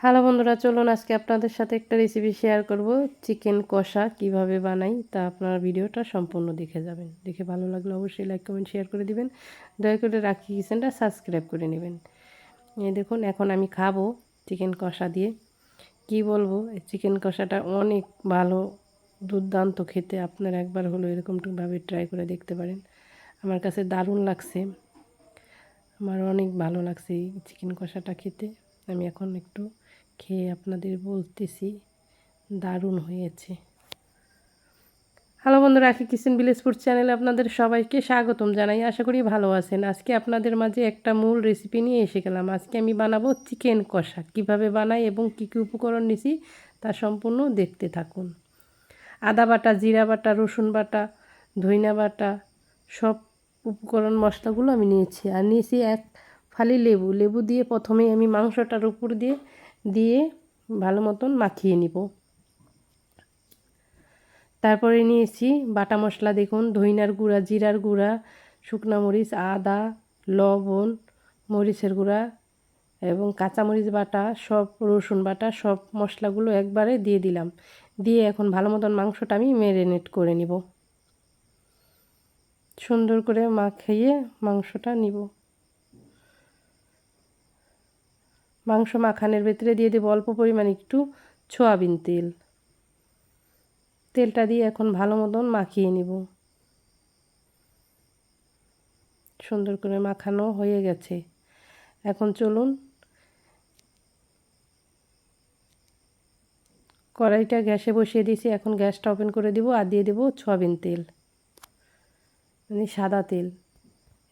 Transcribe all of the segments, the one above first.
Hello বন্ধুরা, চলুন আজকে আপনাদের সাথে একটা রেসিপি শেয়ার করব। চিকেন কষা কিভাবে বানাই তা আপনারা ভিডিওটা সম্পূর্ণ দেখে যাবেন। দেখে ভালো লাগলে অবশ্যই লাইক কমেন্ট শেয়ার করে দিবেন। দয়া করে রাখি কিচেনটা সাবস্ক্রাইব করে নেবেন। এই দেখুন, এখন আমি খাবো চিকেন কষা দিয়ে। কি বলবো, এই চিকেন কষাটা অনেক ভালো, দুর্দান্ত খেতে। আপনারা একবার হলো এরকমভাবে ট্রাই করে দেখতে পারেন। আমার কাছে দারুণ লাগছে, আমার অনেক ভালো লাগছে এই চিকেন কষাটা খেতে। আমি এখন একটু খেয়ে আপনাদের বলতেছি, দারুণ হয়েছে। হ্যালো বন্ধুরা, আখি কিচেন ভিলেজ ফুড চ্যানেলে আপনাদের সবাইকে স্বাগতম জানাই। আশা করি ভালো আছেন। আজকে আপনাদের মাঝে একটা মূল রেসিপি নিয়ে এসে গেলাম। আজকে আমি বানাবো চিকেন কষা। কিভাবে বানাই এবং কী কী উপকরণ নিছি তা সম্পূর্ণ দেখতে থাকুন। আদা বাটা, জিরা বাটা, রসুন বাটা, ধইনা বাটা, সব উপকরণ মশলাগুলো আমি নিয়েছি। আর নিয়েছি এক ফালি লেবু। লেবু দিয়ে প্রথমেই আমি মাংসটার উপর দিয়ে ভালো মতন মাখিয়ে নিব। তারপরে নিয়েছি বাটা মশলা, দেখুন ধইনার গুঁড়া, জিরার গুঁড়া, শুকনো মরিচ, আদা, লবণ, মরিচের গুঁড়া এবং কাঁচামরিচ বাটা, সব রসুন বাটা, সব মশলাগুলো একবারে দিয়ে দিলাম। দিয়ে এখন ভালো মতন মাংসটা আমি ম্যারিনেট করে নিব। সুন্দর করে মাখিয়ে মাংসটা নিব। মাংস মাখানের ভেতরে দিয়ে দেবো অল্প পরিমাণ একটু সয়াবিন তেল। তেলটা দিয়ে এখন ভালো মতন মাখিয়ে নিব। সুন্দর করে মাখানো হয়ে গেছে। এখন চলুন কড়াইটা গ্যাসে বসিয়ে দিয়েছি। এখন গ্যাসটা ওপেন করে দিব আর দিয়ে দেবো সয়াবিন তেল, মানে সাদা তেল।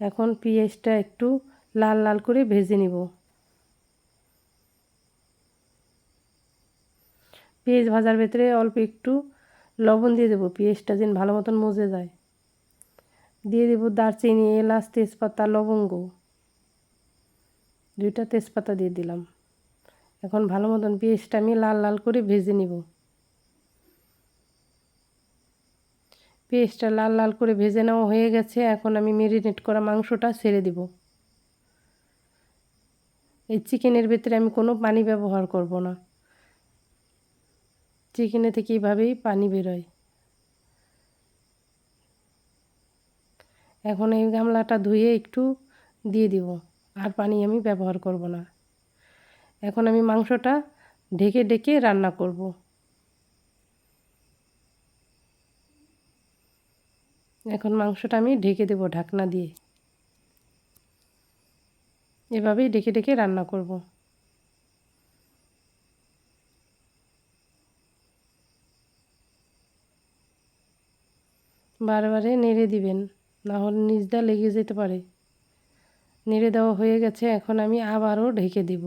এখন পেঁয়াজটা একটু লাল লাল করে ভেজে নিব। পেঁয়াজ ভাজার ভেতরে অল্প একটু লবণ দিয়ে দেবো, পেঁয়াজটা যেন ভালো মতন মজে যায়। দিয়ে দেবো দারচিনি, এলাচ, তেজপাতা, লবঙ্গ, 2টা তেজপাতা দিয়ে দিলাম। এখন ভালো মতন পেঁয়াজটা আমি লাল লাল করে ভেজে নিব। পেঁয়াজটা লাল লাল করে ভেজে নেওয়া হয়ে গেছে। এখন আমি ম্যারিনেট করা মাংসটা ছেড়ে দিব। এই চিকেনের ভেতরে আমি কোনো পানি ব্যবহার করব না। চিকেনে থেকে এইভাবেই পানি বেরোয়। এখন এই গামলাটা ধুয়ে একটু দিয়ে দিব, আর পানি আমি ব্যবহার করব না। এখন আমি মাংসটা ঢেকে ঢেকে রান্না করব। এখন মাংসটা আমি ঢেকে দেব ঢাকনা দিয়ে। এভাবেই ঢেকে ঢেকে রান্না করব। বারবারে নেড়ে দিবেন, না হলে নিচটা লেগে যেতে পারে। নেড়ে দেওয়া হয়ে গেছে। এখন আমি আবারও ঢেকে দিব।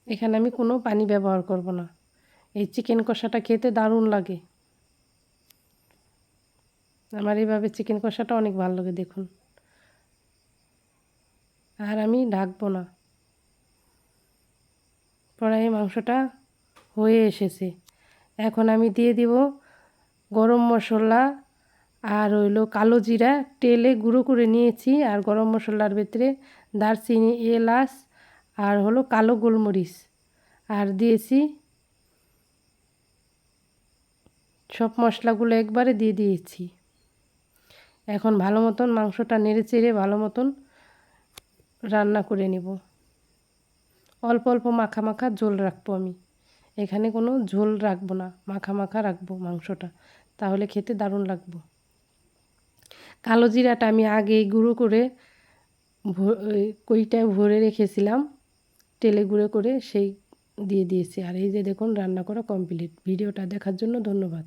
এখানে আমি কোনো পানি ব্যবহার করব না। এই চিকেন কষাটা খেতে দারুণ লাগে। আমার এইভাবে চিকেন কষাটা অনেক ভালো লাগে, দেখুন। আর আমি ঢাকবো না। কড়াইয়ে মাংসটা হয়ে এসেছে। এখন আমি দিয়ে দিব গরম মশলা আর হইলো কালো জিরা তেলে গুঁড়ো করে নিয়েছি। আর গরম মশলার ভেতরে দারচিনি, এলাচ আর হলো কালো গোলমরিচ আর দিয়েছি। সব মশলাগুলো একবারে দিয়ে দিয়েছি। এখন ভালো মতন মাংসটা নেড়ে চেড়ে ভালো মতন রান্না করে নেব। অল্প অল্প মাখা মাখা ঝোল রাখবো আমি। এখানে কোনো ঝোল রাখবো না, মাখা মাখা রাখবো মাংসটা, তাহলে খেতে দারুণ লাগবে। কালো জিরাটা আমি আগেই গুঁড়ো করে কইটায় ভরে রেখেছিলাম, তেলে গুঁড়ো করে সেই দিয়ে দিয়েছি। আর এই যে দেখুন রান্না করা কমপ্লিট। ভিডিওটা দেখার জন্য ধন্যবাদ।